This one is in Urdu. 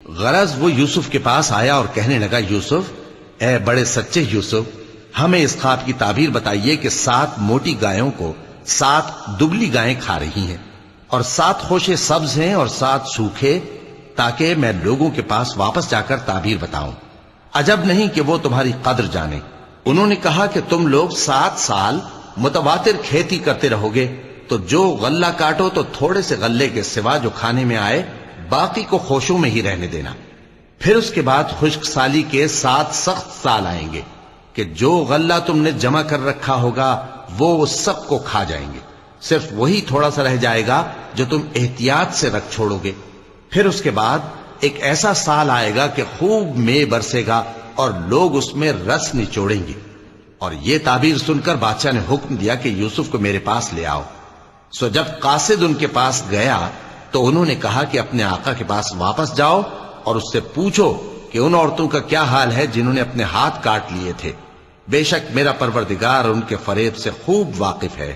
غرض وہ یوسف کے پاس آیا اور کہنے لگا، یوسف، اے بڑے سچے یوسف، ہمیں اس خواب کی تعبیر بتائیے کہ 7 موٹی گایوں کو 7 دبلی گائیں کھا رہی ہیں، اور 7 خوشے سبز ہیں اور 7 سوکھے، تاکہ میں لوگوں کے پاس واپس جا کر تعبیر بتاؤں۔ عجب نہیں کہ وہ تمہاری قدر جانے۔ انہوں نے کہا کہ تم لوگ 7 سال متواتر کھیتی کرتے رہو گے، تو جو غلہ کاٹو تو تھوڑے سے غلے کے سوا جو کھانے میں آئے باقی کو خوشوں میں ہی رہنے دینا۔ پھر اس کے بعد خشک سالی کے 7 سخت سال آئیں گے کہ جو غلہ تم نے جمع کر رکھا ہوگا وہ سب کو کھا جائیں گے، صرف وہی تھوڑا سا رہ جائے گا جو تم احتیاط سے رکھ چھوڑو گے۔ پھر اس کے بعد ایک ایسا سال آئے گا کہ خوب مے برسے گا اور لوگ اس میں رس نچوڑیں گے۔ اور یہ تعبیر سن کر بادشاہ نے حکم دیا کہ یوسف کو میرے پاس لے آؤ۔ سو جب قاصد ان کے پاس گیا تو انہوں نے کہا کہ اپنے آقا کے پاس واپس جاؤ اور اس سے پوچھو کہ ان عورتوں کا کیا حال ہے جنہوں نے اپنے ہاتھ کاٹ لیے تھے۔ بے شک میرا پروردگار ان کے فریب سے خوب واقف ہے۔